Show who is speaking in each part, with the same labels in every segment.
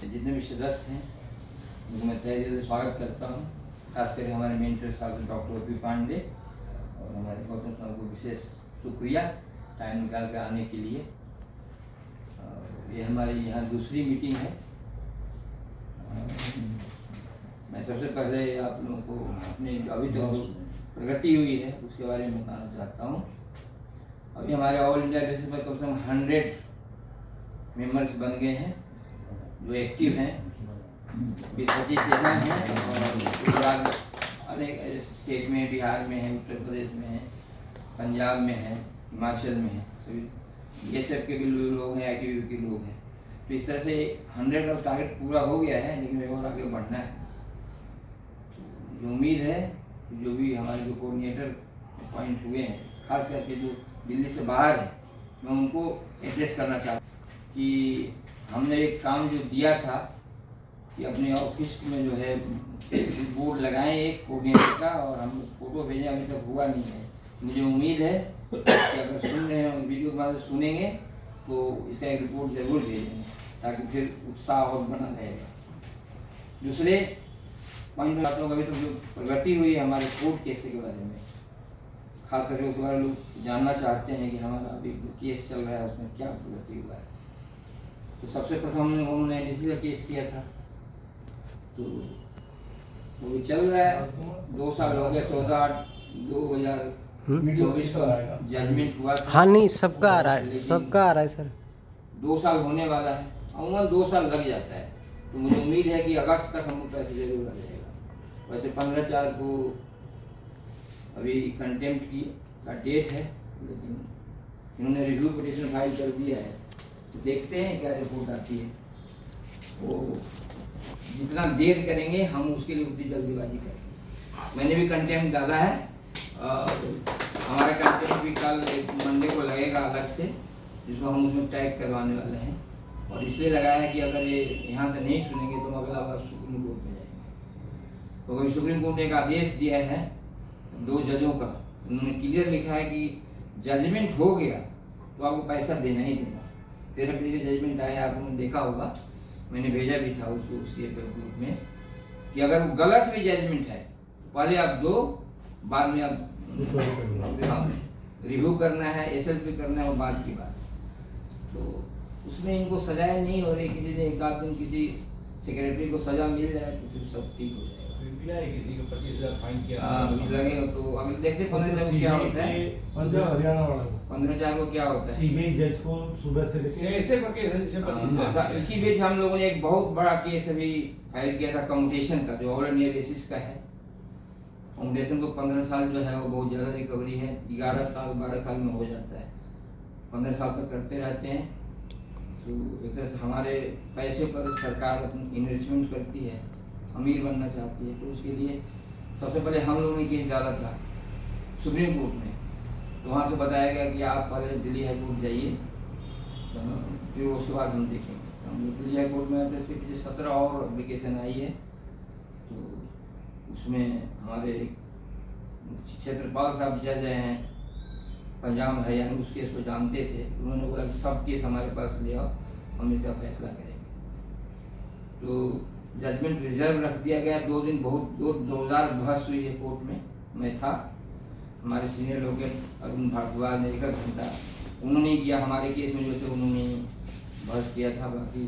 Speaker 1: जितने भी सदस्य हैं उनको मैं तहे दिल से स्वागत करता हूँ। खासकर हमारे मेंटर साहब डॉक्टर ओ पी पांडे और हमारे गौतम साहब को विशेष शुक्रिया टाइम निकाल कर आने के लिए। ये हमारी यहाँ दूसरी मीटिंग है। मैं सबसे पहले आप लोगों को अपने जो अभी तक जो प्रगति हुई है उसके बारे में बताना चाहता हूँ। अभी हमारे ऑल इंडिया बेसिस पर कम से कम 100 मेंबर्स बन गए हैं जो एक्टिव हैं। 20-25 जगह हैं और अनेक स्टेट में, बिहार में है, उत्तर प्रदेश में है, पंजाब में है, हिमाचल में है, सभी BSF के भी लोग हैं, ITBP के लोग हैं। तो इस तरह से 100 का टारगेट पूरा हो गया है, लेकिन और आगे बढ़ना है। तो उम्मीद है जो भी हमारे जो कोऑर्डिनेटर अपॉइंट हुए हैं, खास करके जो दिल्ली से बाहर है, मैं उनको एड्रेस करना चाहता हूँ कि हमने एक काम जो दिया था कि अपने ऑफिस में जो है बोर्ड लगाएं एक कोऑर्डिनेटर का, और हम फोटो भेजें, अभी तक हुआ नहीं है। मुझे उम्मीद है कि अगर सुन रहे हैं वीडियो के बाद सुनेंगे तो इसका एक रिपोर्ट ज़रूर भेजेंगे ताकि फिर उत्साह और बना रहेगा। दूसरे पॉइंट में बातों का अभी तक जो प्रगति हुई है हमारे कोर्ट केस के बारे में, खास करके उसके बारे में लोग जानना चाहते हैं कि हमारा अभी जो केस चल रहा है उसमें क्या प्रगति हुआ है। तो सबसे प्रथम उन्होंने NDC का केस किया था, तो वो भी चल रहा है। 2 साल हो गया, 14/8/2024 का जजमेंट हुआ था।
Speaker 2: हाँ नहीं, सबका आ रहा है, सबका आ रहा है सर।
Speaker 1: 2 साल होने वाला है, अमूमन 2 साल लग जाता है। तो मुझे उम्मीद है कि अगस्त तक हमको पैसे जरूर आ जाएगा। वैसे 15/4 को अभी कंटेम्प्ट की का डेट है, लेकिन इन्होंने रिव्यू पिटीशन फाइल कर दिया है, तो देखते हैं क्या रिपोर्ट आती है। वो जितना देर करेंगे हम उसके लिए उतनी जल्दीबाजी करेंगे। मैंने भी कंटेम्प्ट डाला है, हमारा कंटेम्प्ट भी कल मंडे को लगेगा अलग से, जिसको हम उसमें टैग करवाने वाले हैं। और इसलिए लगाया है कि अगर ये यहाँ से नहीं सुनेंगे तो अगला बार सुप्रीम कोर्ट में जाएंगे। तो अभी सुप्रीम कोर्ट ने एक आदेश दिया है 2 जजों का। उन्होंने क्लियर लिखा है कि जजमेंट हो गया तो आपको पैसा देना ही देना। 13 पेज का जजमेंट आया, आप लोगों ने देखा होगा, मैंने भेजा भी था उसको CFF ग्रुप में, कि अगर वो गलत भी जजमेंट है पहले आप दो, बाद में आप रिव्यू करना है, SLP करना है, वो बाद की बात। तो उसमें इनको सजाएं नहीं हो रही। किसी ने एक आध दिन किसी सेक्रेटरी को सजा मिल जाए तो फिर सब ठीक हो जाएगा।
Speaker 3: किसी को 25,000 फाइन किया
Speaker 1: लगेगा। तो अभी देखते 15/4 को क्या होता है।
Speaker 4: पंजाब हरियाणा वाला
Speaker 1: 15/4 को क्या होता है।
Speaker 4: CBI जज को सुबह से लेकर
Speaker 3: ऐसे केस
Speaker 1: इसी बीच हम लोगों ने एक बहुत बड़ा केस अभी फाइल किया था कम्यूटेशन का, जो ऑल इंडिया बेसिस का है। कम्यूटेशन को 15 साल जो है वो बहुत ज़्यादा रिकवरी है, 11 साल 12 साल में हो जाता है, 15 साल तक करते रहते हैं। तो एक तरह से हमारे पैसे पर सरकार इन्वेस्टमेंट करती है, अमीर बनना चाहती है। तो उसके लिए सबसे पहले हम लोगों ने केस डाला था सुप्रीम कोर्ट में। तो वहाँ से बताया गया कि आप पहले दिल्ली हाई कोर्ट जाइए, फिर उसके बाद हम देखेंगे। तो हम लोग दिल्ली हाई कोर्ट में अपने से पीछे 17 और एप्लीकेशन आई है। तो उसमें हमारे क्षेत्रपाल साहब जज हैं पंजाब हरियाणा, उस केस को जानते थे। उन्होंने बोला कि सब केस हमारे पास ले आओ, हम इसका फैसला करेंगे। तो जजमेंट रिजर्व रख दिया गया। 2 दिन बहुत जोरदार बहस हुई है कोर्ट में। मैं था, हमारे सीनियर लोग अरुण भारद्वाज ने 1 घंटा उन्होंने किया, हमारे केस में जो थे उन्होंने बहस किया था, बाकी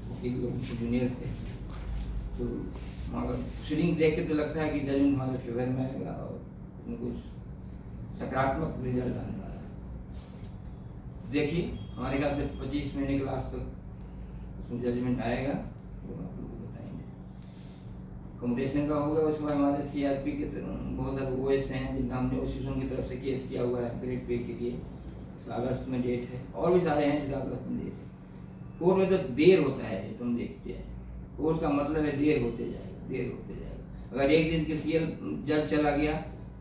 Speaker 1: वकील लोग जूनियर थे। तो हमारा प्रोसीडिंग देख के तो लगता है कि जजमेंट हमारे फेवर में आएगा और कुछ सकारात्मक रिजल्ट आने वाला है। देखिए हमारे ख्याल से 25 महीने के लास्ट तक उसमें जजमेंट आएगा, तो आप लोग को बताएंगे। कम्यूटेशन का होगा, उसके बाद हमारे CRP के बहुत सारे OS हैं जिनका हमने OCSON की तरफ से केस किया हुआ है ग्रेड पे के लिए। तो अगस्त में डेट है, और भी सारे हैं जिसका अगस्त में डेट है। कोर्ट में तो देर होता है, तुम देखते हैं। कोर्ट का मतलब है देर होते जाएगा, देर होते जाएगा। अगर एक दिन के CL जज चला गया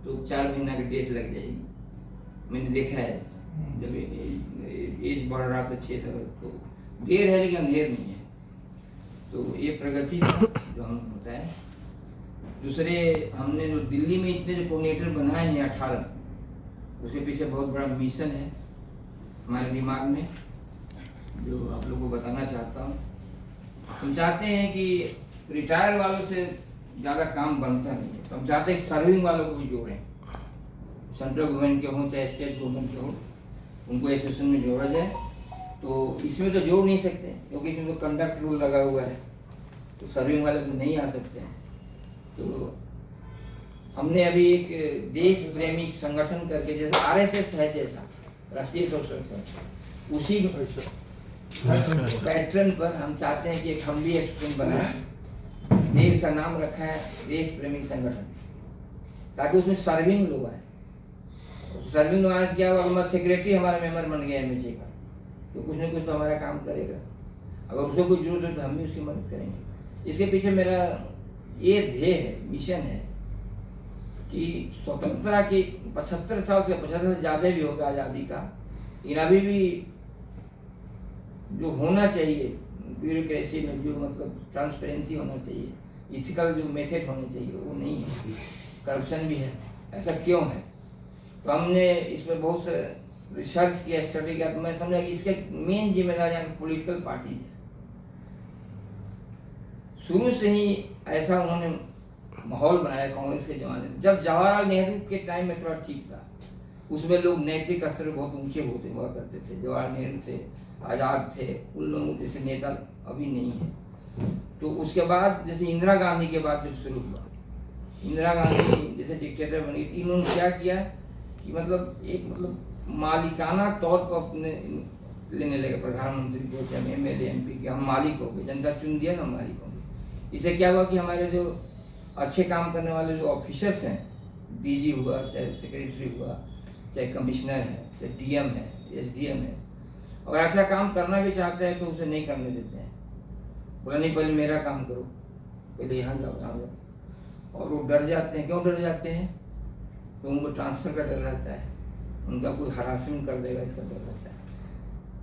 Speaker 1: तो 4 महीना की डेट लग जाएगी। मैंने देखा है जब एज बढ़ रहा था 6 साल, तो देर है लेकिन अंधेर नहीं है। तो ये प्रगति जो हम होता है। दूसरे हमने जो दिल्ली में इतने जो कोऑर्डिनेटर बनाए हैं 18, उसके पीछे बहुत बड़ा मिशन है हमारे दिमाग में, जो आप लोगों को बताना चाहता हूँ। हम चाहते हैं कि रिटायर वालों से ज़्यादा काम बनता नहीं है, तो हम चाहते हैं सर्विंग वालों को भी जोड़ें, सेंट्रल गवर्नमेंट के हों चाहे स्टेट गवर्नमेंट के हों, उनको एसोसिएशन में जोड़ा जाए। तो इसमें तो जोड़ नहीं सकते क्योंकि इसमें तो कंडक्ट रूल लगा हुआ है, तो सर्विंग वाले तो नहीं आ सकते हैं। तो हमने अभी एक देश प्रेमी संगठन करके, जैसे आरएसएस है जैसा राष्ट्रीय स्वयं संगठन, उसी पैटर्न पर हम चाहते हैं कि एक हम भी एसोसिएशन बनाए। देश का नाम रखा है देश प्रेमी संगठन, ताकि उसमें सर्विंग लोग आए। सर्विंग आने से क्या होगा, हमारा सेक्रेटरी हमारा मेंबर बन गया एमएचए का, तो कुछ ना कुछ तो हमारा काम करेगा। अगर उसको कुछ जरूरत है तो हम भी उसकी मदद करेंगे। इसके पीछे मेरा ये ध्येय है, मिशन है कि स्वतंत्रता की 75 साल से 75 से ज़्यादा भी होगा आज़ादी का, लेकिन अभी भी जो होना चाहिए ब्यूरोक्रेसी में, जो मतलब ट्रांसपेरेंसी होना चाहिए, इथिकल जो मेथड होने चाहिए वो नहीं है, करप्शन भी है। ऐसा क्यों है? तो हमने इस पर बहुत से रिसर्च किया, स्टडी किया, तो मैं समझा कि इसके मेन जिम्मेदार यहाँ पॉलिटिकल पार्टी है। शुरू से ही ऐसा उन्होंने माहौल बनाया कांग्रेस के जमाने से। जब जवाहरलाल नेहरू के टाइम में थोड़ा ठीक था, उसमें लोग नैतिक स्तर बहुत ऊंचे होते हुआ करते थे। जवाहरलाल नेहरू थे, आज़ाद थे, उन लोगों जैसे नेता अभी नहीं है। तो उसके बाद जैसे इंदिरा गांधी के बाद जब शुरू हुआ, इंदिरा गांधी जैसे डिक्टेटर बनी, इन्होंने क्या किया कि मतलब एक मालिकाना तौर पर अपने लेने लगे प्रधानमंत्री को, चाहे एमएलए एमपी के, हम मालिक हो गए, जनता चुन दिया ना, मालिक हो गए। इससे क्या हुआ कि हमारे जो अच्छे काम करने वाले जो ऑफिसर्स हैं, डीजी हुआ, चाहे सेक्रेटरी हुआ, चाहे कमिश्नर है, चाहे डीएम है, एसडीएम है, और ऐसा काम करना भी चाहते हैं तो उसे नहीं करने देते हैं। बोला नहीं, पहले मेरा काम करो, पहले यहाँ जाओ, यहाँ जाओ। और वो डर जाते हैं। क्यों डर जाते हैं? तो उनको ट्रांसफ़र का डर रहता है, उनका कोई हरासमेंट कर देगा इसका डर रहता है।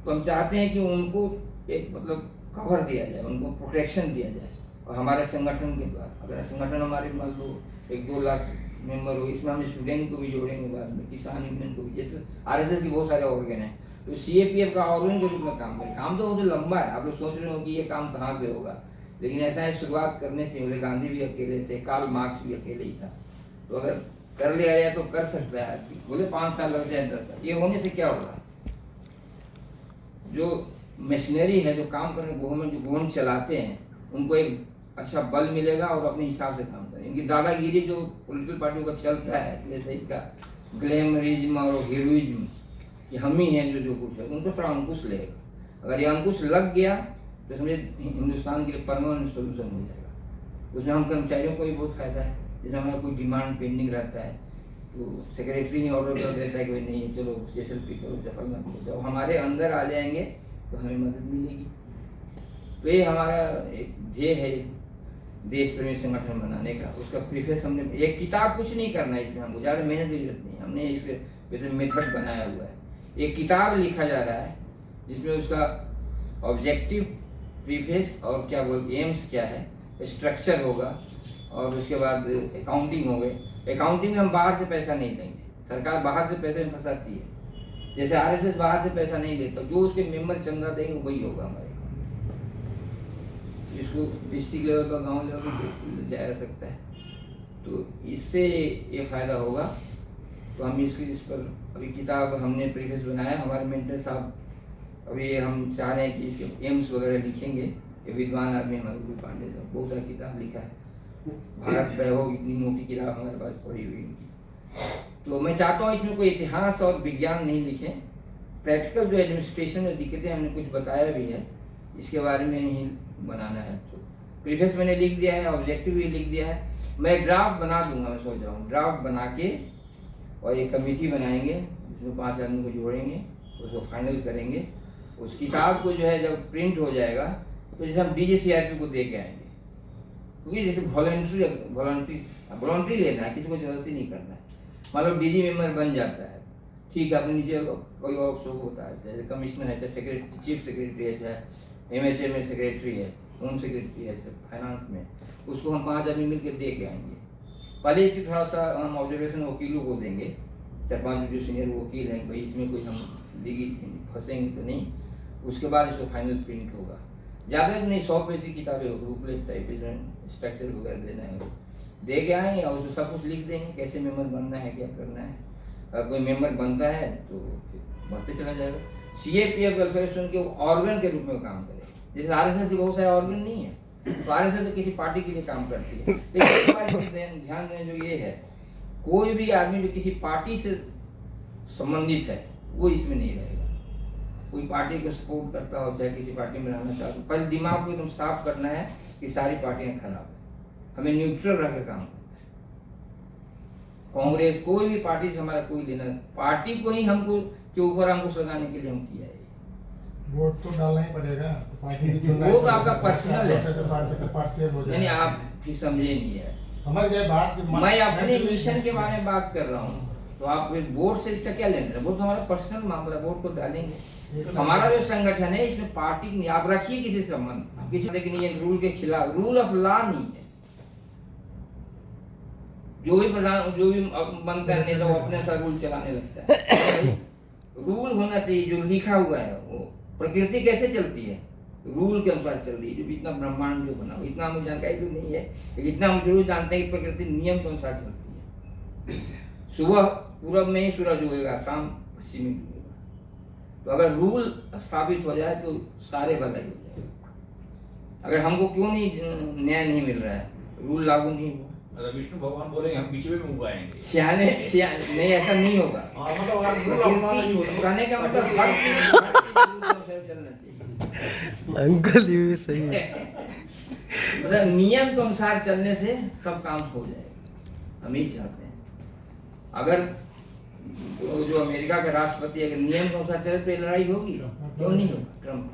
Speaker 1: तो हम चाहते हैं कि उनको एक मतलब कवर दिया जाए, उनको प्रोटेक्शन दिया जाए। और हमारे संगठन के द्वारा, अगर संगठन हमारे मान लो 1-2 लाख मेंबर हो, इसमें हम स्टूडेंट को भी जोड़ेंगे बाद में, किसान यूनियन को भी, जैसे आरएसएस के बहुत सारे ऑर्गन हैं, तो सीएपीएफ का ऑर्गन के रूप में काम करें। काम तो बहुत लंबा है, आप लोग सोच रहे हो कि ये काम कहाँ से होगा, लेकिन ऐसा है शुरुआत करने से पहले गांधी भी अकेले थे, कार्ल मार्क्स भी अकेले ही था। तो अगर कर लिया जाए तो कर सकता है, बोले 5 साल लग जाए 10 साल, ये होने से क्या होगा? जो मशीनरी है, जो काम करने गवर्नमेंट, जो गवर्नमेंट चलाते हैं, उनको एक अच्छा बल मिलेगा और अपने हिसाब से काम करें। इनकी दादागिरी जो पॉलिटिकल पार्टियों का चलता है, जैसे इनका ग्लैमरिज्म और हीरोइज्म, कि हम ही हैं जो कुछ है, उनको थोड़ा अंकुश लगेगा। अगर ये अंकुश लग गया तो समझे हिंदुस्तान के लिए परमानेंट सोल्यूशन हो जाएगा। उसमें हम कर्मचारियों को भी बहुत फायदा है। जैसे हमारा कोई डिमांड पेंडिंग रहता है तो सेक्रेटरी ही ऑर्डर कर देता है कि भाई नहीं, चलो एसएलपी करो, चपल ना करो। जब हमारे अंदर आ जाएंगे तो हमें मदद मिलेगी। तो ये हमारा एक ध्येय है देश प्रेमी संगठन बनाने का। उसका प्रीफेस हमने, एक किताब कुछ नहीं करना है इसमें, हमको ज़्यादा मेहनत की जरूरत नहीं, हमने इसके मेथड बनाया हुआ है। एक किताब लिखा जा रहा है जिसमें उसका ऑब्जेक्टिव, प्रीफेस और क्या बोल, एम्स क्या है, स्ट्रक्चर होगा, और उसके बाद अकाउंटिंग हो गई। अकाउंटिंग में हम बाहर से पैसा नहीं लेंगे, सरकार बाहर से पैसे में फंसाती है। जैसे आरएसएस बाहर से पैसा नहीं लेता, जो उसके मेंबर चंदा देंगे वही होगा हमारे, जिसको डिस्ट्रिक्ट लेवल पर, गांव लेवल पर जाया जा सकता है। तो इससे ये फायदा होगा। तो हम इस पर अभी किताब हमने प्रीफेस बनाया। हमारे मेंटर साहब अभी हम चाह रहे हैं कि इसके एम्स वगैरह लिखेंगे। ये विद्वान आदमी हमारे गुरु पांडे साहब, बहुत सारी किताब लिखा है। भारत वैभव, इतनी मोटी किताब हमारे पास पढ़ी हुई इनकी। तो मैं चाहता हूँ इसमें कोई इतिहास और विज्ञान नहीं लिखे, प्रैक्टिकल जो एडमिनिस्ट्रेशन में दिक्कतें हमने कुछ बताया भी है, इसके बारे में ही बनाना है। तो प्रीफेस मैंने लिख दिया है, ऑब्जेक्टिव भी लिख दिया है। मैं ड्राफ्ट बना दूंगा, मैं सोच रहा हूँ ड्राफ्ट बना के और एक कमेटी बनाएंगे जिसमें 5 आदमी को जोड़ेंगे, उसको फाइनल करेंगे। उस किताब को जो है जब प्रिंट हो जाएगा तो जैसे हम डीजीसीआरपी को दे के आएंगे, क्योंकि जैसे वॉलंटरी लेना है, किसी को जबरदस्ती नहीं करना है। मतलब डीजी मेंबर बन जाता है, ठीक है, अपने नीचे कोई और अफसर होता है, जैसे कमिश्नर है, चाहे सेक्रेटरी, चीफ सेक्रेटरी है, चाहे एमएचए में सेक्रेटरी है, होम सेक्रेटरी है, चाहे फाइनेंस में, उसको हम 5 आदमी मिलकर दे के आएंगे। पहले इसकी थोड़ा सा हम ऑब्जर्वेशन वकीलों को देंगे, 4-5 जो सीनियर वकील हैं, भाई इसमें कोई हम दिगी फंसेंगे तो नहीं। उसके बाद इसको फाइनल प्रिंट होगा। ज़्यादा नहीं 100 पेज की किताबें हो, बुकलेट टाइप स्ट्रक्चर वगैरह देना है, दे के आएंगे और उसमें सब कुछ लिख देंगे कैसे मेंबर बनना है, क्या करना है। अगर कोई मेंबर बनता है तो फिर बढ़ते चला जाएगा। CAPF वेलफेयर एसोसिएशन के ऑर्गन के रूप में काम करेगा। जैसे RSS के बहुत सारे ऑर्गन नहीं है, तो RSS तो किसी पार्टी के लिए काम करती है, लेकिन एक बात इसमें ध्यान देने जो ये है, कोई भी आदमी जो किसी पार्टी से संबंधित है वो इसमें नहीं रहेगा। कोई पार्टी को सपोर्ट करता हो, चाहे किसी पार्टी में रहना चाहता हो, पहले दिमाग को एकदम साफ करना है कि सारी पार्टियां खराब है, हमें न्यूट्रल रह के काम करना है। कांग्रेस कोई भी पार्टी से हमारा कोई लेना, पार्टी को ही हमको के ऊपर अंकुश लगाने के लिए हम किया है।
Speaker 4: वोट तो डालना ही पड़ेगा, पार्टी की
Speaker 1: वो तो आपका पर्सनल है,
Speaker 4: तो पार्टी से पार्शियल हो
Speaker 1: यानी
Speaker 4: जाएगा।
Speaker 1: आप भी समझे नहीं है,
Speaker 4: समझ गए बात कि
Speaker 1: मैं अपने मिशन के बारे में बात कर रहा हूँ, तो आप वोट से इसका क्या लेना है? वोट तो हमारा पर्सनल मामला, वोट को डालेंगे। हमारा जो संगठन है इसमें पार्टी नहीं, आप रखिए किसी संबंध किसी, लेकिन ये रूल के खिलाफ, रूल ऑफ लॉ नहीं है। जो भी प्रधान जो भी बनता है नेता वो अपने साथ रूल चलाने लगता है। रूल होना चाहिए जो लिखा हुआ है। वो प्रकृति कैसे चलती है, रूल के अनुसार चल रही है। जो इतना ब्रह्मांड जो बना, इतना हमें जानकारी तो नहीं है, लेकिन इतना हम जरूर जानते हैं कि प्रकृति नियम के अनुसार चलती है। सुबह पूरब में ही सूरज उगेगा, शाम पश्चिम में डूबेगा। तो अगर रूल स्थापित हो जाए तो सारे भलाई हो जाए। अगर हमको क्यों नहीं न्याय नहीं मिल रहा है, रूल लागू नहीं हुआ।
Speaker 3: विष्णु भगवान बोलेंगे हम बीच में उगाएंगे,
Speaker 1: सियाने नहीं, ऐसा नहीं होगा।
Speaker 3: मतलब अगर रूल अपनाना नहीं होता,
Speaker 1: कहने का मतलब हर चीज चलना चाहिए।
Speaker 2: अंकल ये भी सही है।
Speaker 1: मतलब नियम के अनुसार चलने से सब काम हो जाएगा, हम ही चाहते हैं। अगर जो अमेरिका का राष्ट्रपति अगर नियम के अनुसार चले तो ये लड़ाई होगी, क्यों नहीं होगा? ट्रम्प